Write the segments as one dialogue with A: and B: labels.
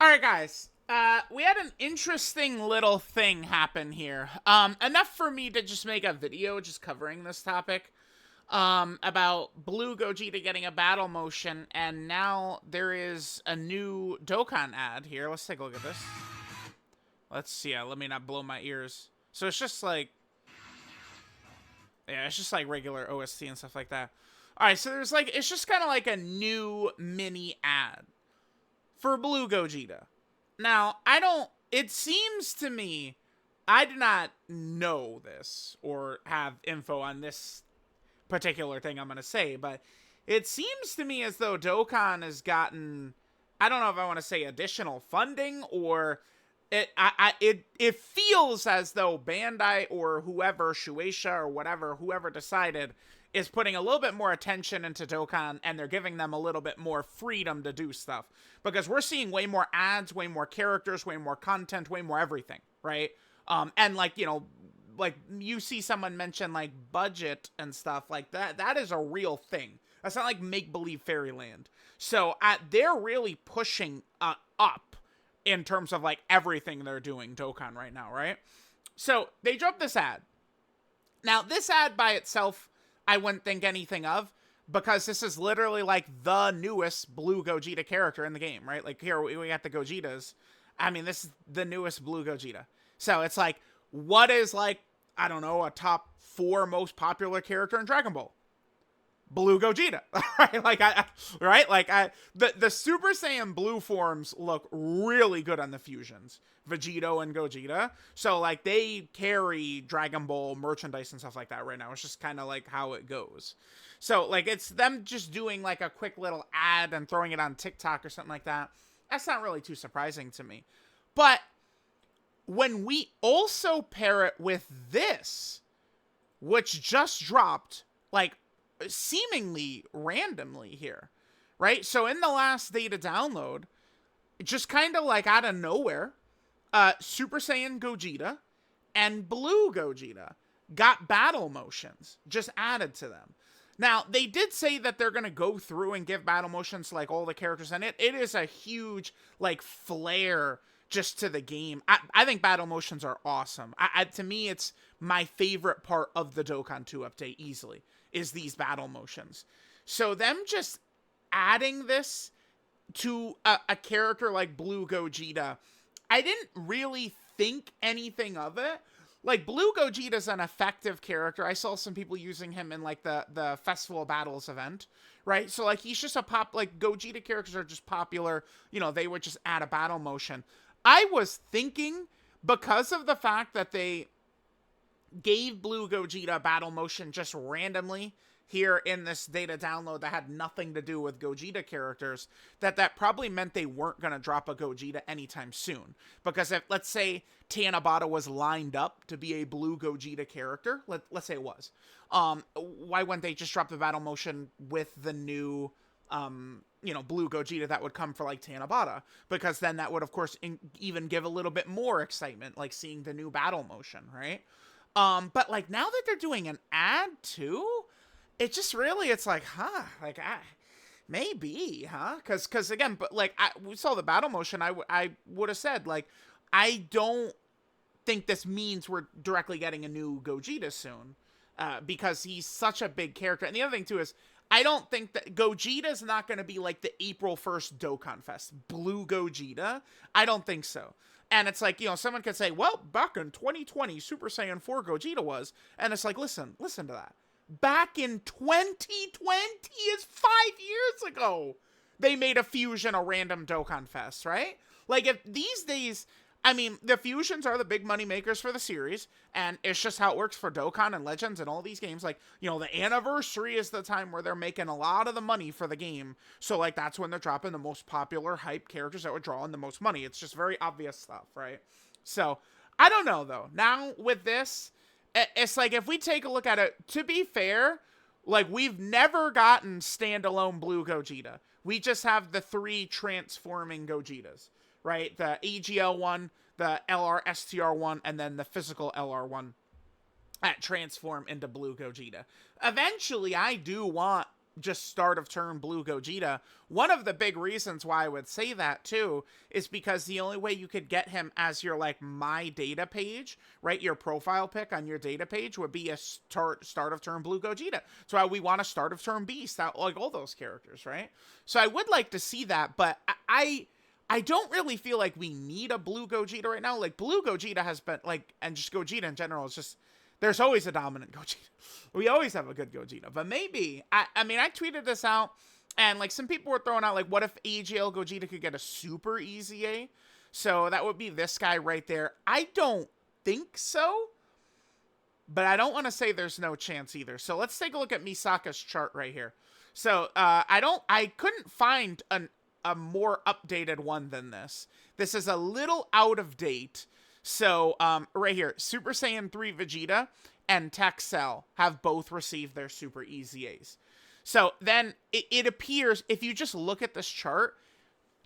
A: Alright, guys. We had an interesting little thing happen here. Enough for me to just make a video just covering this topic. About Blue Gogeta getting a battle motion, and now there is a new Dokkan ad here. Let's take a look at this. Let's see. Let me not blow my ears. So it's just like, yeah, it's just like regular OST and stuff like that. Alright, so there's like, it's just kind of like a new mini ad for Blue Gogeta. Now, it seems to me, I do not know this or have info on this particular thing I'm going to say, but it seems to me as though Dokkan has gotten, I don't know if I want to say additional funding, or it feels as though Bandai or whoever, Shueisha or whatever, whoever decided, is putting a little bit more attention into Dokkan, and they're giving them a little bit more freedom to do stuff. Because we're seeing way more ads, way more characters, way more content, way more everything, right? And like, you know, like you see someone mention like budget and stuff like that. That is a real thing. That's not like make-believe fairyland. So they're really pushing up in terms of like everything they're doing Dokkan right now, right? So they dropped this ad. Now, this ad by itself, I wouldn't think anything of, because this is literally like the newest Blue Gogeta character in the game, right? Like here we got the Gogetas. I mean, this is the newest Blue Gogeta. So it's like, what is like, I don't know, a top 4 most popular character in Dragon Ball? Blue Gogeta, right? Like the Super Saiyan Blue forms look really good on the fusions, Vegito and Gogeta. So like they carry Dragon Ball merchandise and stuff like that right now. It's just kind of like how it goes. So like it's them just doing like a quick little ad and throwing it on TikTok or something like that. That's not really too surprising to me. But when we also pair it with this, which just dropped like seemingly randomly here, right? So in the last data download, just kind of like out of nowhere, Super Saiyan Gogeta and Blue Gogeta got battle motions just added to them. Now, they did say that they're going to go through and give battle motions to like all the characters, and it is a huge like flair just to the game. I think battle motions are awesome. To me, it's my favorite part of the Dokkan 2 update easily, is these battle motions. So them just adding this to a character like Blue Gogeta, I didn't really think anything of it. Like, Blue Gogeta's an effective character. I saw some people using him in, like, the Festival of Battles event, right? So, like, he's just like, Gogeta characters are just popular. You know, they would just add a battle motion. I was thinking, because of the fact that they gave Blue Gogeta a battle motion just randomly here in this data download that had nothing to do with Gogeta characters, that probably meant they weren't going to drop a Gogeta anytime soon. Because if, let's say, Tanabata was lined up to be a Blue Gogeta character, let's say it was, why wouldn't they just drop the battle motion with the new, you know, Blue Gogeta that would come for, like, Tanabata? Because then that would, of course, even give a little bit more excitement, like seeing the new battle motion, right? But, like, now that they're doing an ad, too, it just really, it's like, huh, like, maybe, huh? Because again, but, like, we saw the battle motion, I would have said, like, I don't think this means we're directly getting a new Gogeta soon, because he's such a big character. And the other thing, too, is I don't think that Gogeta's not going to be, like, the April 1st Dokkan Fest. Blue Gogeta? I don't think so. And it's like, you know, someone could say, well, back in 2020, Super Saiyan 4 Gogeta was. And it's like, listen to that. Back in 2020 is 5 years ago. They made a fusion, a random Dokkan Fest, right? Like, if these days, I mean, the fusions are the big money makers for the series, and it's just how it works for Dokkan and Legends and all these games. Like, you know, the anniversary is the time where they're making a lot of the money for the game. So, like, that's when they're dropping the most popular hype characters that would draw in the most money. It's just very obvious stuff, right? So, I don't know, though. Now, with this, it's like, if we take a look at it, to be fair, like, we've never gotten standalone Blue Gogeta. We just have the 3 transforming Gogetas, right? The AGL one, the LR STR one, and then the physical LR one that transform into Blue Gogeta. Eventually, I do want just start of turn blue Gogeta. One of the big reasons why I would say that too is because the only way you could get him as your like my data page, right? Your profile pick on your data page would be a start of turn blue Gogeta. That's why we want a start of turn beast, like all those characters, right? So I would like to see that, but I don't really feel like we need a blue Gogeta right now. Like blue Gogeta has been like, and just Gogeta in general is just, there's always a dominant Gogeta. We always have a good Gogeta, but maybe, I mean, I tweeted this out, and like some people were throwing out like, what if AGL Gogeta could get a super easy A? So that would be this guy right there. I don't think so, but I don't want to say there's no chance either. So let's take a look at Misaka's chart right here. So I couldn't find a more updated one than this. This is a little out of date. So, right here, Super Saiyan 3 Vegeta and Tech Cell have both received their Super Easy A's. So, then it appears, if you just look at this chart,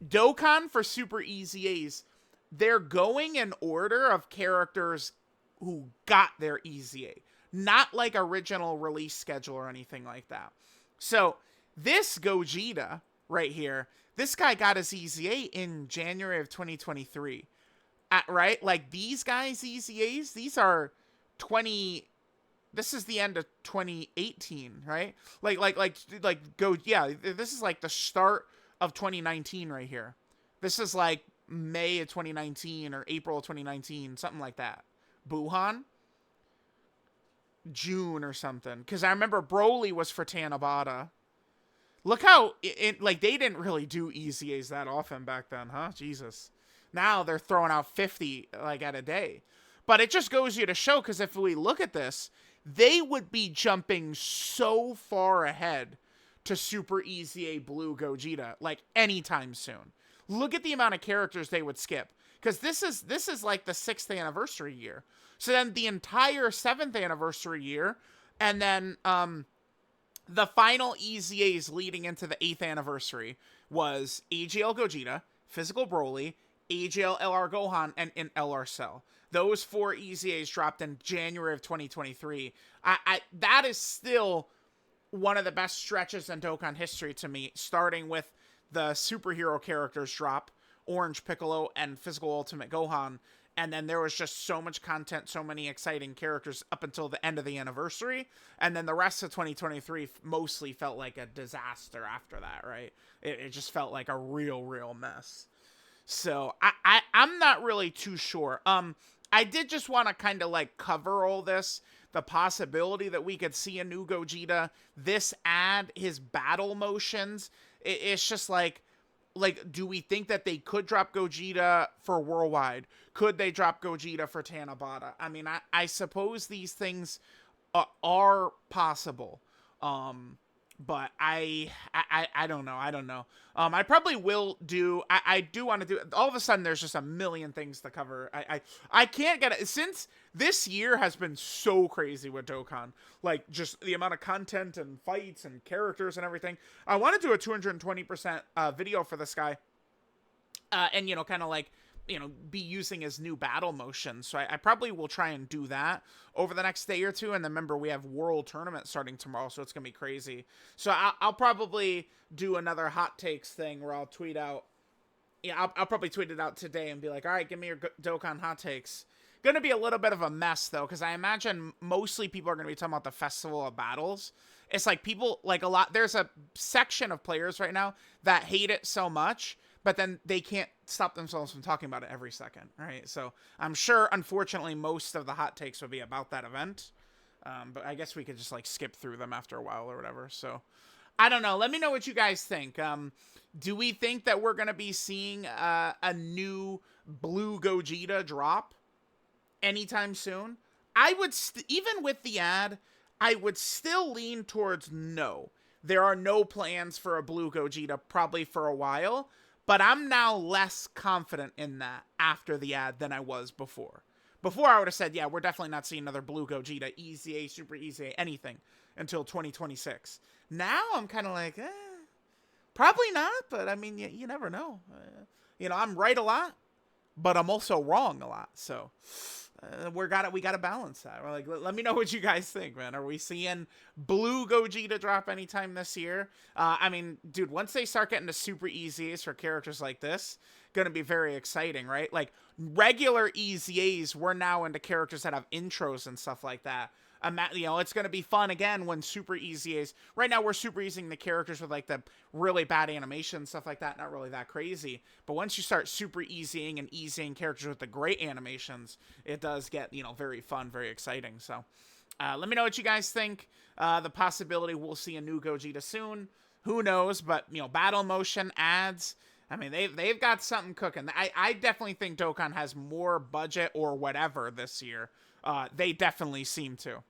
A: Dokkan for Super Easy A's, they're going in order of characters who got their Easy A. Not like original release schedule or anything like that. So, this Gogeta right here, this guy got his Easy A in January of 2023. Right? Like, these guys' Easy A's, these are this is the end of 2018, right? Yeah, this is like the start of 2019 right here. This is like May of 2019 or April of 2019, something like that. Buhan? June or something. Because I remember Broly was for Tanabata. Look how, like, they didn't really do Easy A's that often back then, huh? Jesus. Now they're throwing out 50 like at a day. But it just goes you to show, because if we look at this, they would be jumping so far ahead to Super Easy A Blue Gogeta like anytime soon. Look at the amount of characters they would skip, because this is like the 6th anniversary year. So then the entire 7th anniversary year, and then the final Easy A's leading into the 8th anniversary was AGL Gogeta, Physical Broly, AGL LR Gohan, and LR Cell. Those 4 Easy A's dropped in January of 2023. That is still one of the best stretches in Dokkan history to me, starting with the superhero characters drop, Orange Piccolo and Physical Ultimate Gohan, and then there was just so much content, so many exciting characters up until the end of the anniversary, and then the rest of 2023 mostly felt like a disaster after that, right? It just felt like a real mess. So I'm not really too sure. I did just want to kind of like cover all this, the possibility that we could see a new Gogeta, this ad, his battle motions. It's just like, do we think that they could drop Gogeta for Worldwide? Could they drop Gogeta for Tanabata? I mean, I suppose these things are possible. But I don't know. I don't know. I probably will do. I do want to do. All of a sudden, there's just a million things to cover. I can't get it, since this year has been so crazy with Dokkan. Like, just the amount of content and fights and characters and everything. I want to do a 220% video for this guy, and kind of like, be using his new battle motion. So I probably will try and do that over the next day or two. And then remember, we have World Tournament starting tomorrow, so it's going to be crazy. So I'll probably do another hot takes thing where I'll tweet out. Yeah, I'll probably tweet it out today and be like, all right, give me your Dokkan hot takes. Going to be a little bit of a mess, though, because I imagine mostly people are going to be talking about the Festival of Battles. It's like people, like a lot, there's a section of players right now that hate it so much, but then they can't stop themselves from talking about it every second, right? So I'm sure, unfortunately, most of the hot takes will be about that event. But I guess we could just like skip through them after a while or whatever. So I don't know. Let me know what you guys think. Do we think that we're going to be seeing a new Blue Gogeta drop anytime soon? I would, even with the ad, I would still lean towards no. There are no plans for a Blue Gogeta probably for a while. But I'm now less confident in that after the ad than I was before. Before, I would have said, yeah, we're definitely not seeing another Blue Gogeta, Easy A, Super Easy A, anything until 2026. Now, I'm kind of like, probably not, but I mean, you never know. I'm right a lot, but I'm also wrong a lot. So, we gotta balance that. We're like, let me know what you guys think, man. Are we seeing blue Gogeta drop anytime this year? I mean, dude, once they start getting to super easies for characters like this, gonna be very exciting, right? Like regular EZAs, we're now into characters that have intros and stuff like that. You know, it's going to be fun again when super easy is. Right now, we're super easing the characters with like the really bad animation stuff like that. Not really that crazy. But once you start super easying and easying characters with the great animations, it does get, you know, very fun, very exciting. So let me know what you guys think. The possibility we'll see a new Gogeta soon. Who knows? But, you know, battle motion ads. I mean, they've got something cooking. I definitely think Dokkan has more budget or whatever this year. They definitely seem to.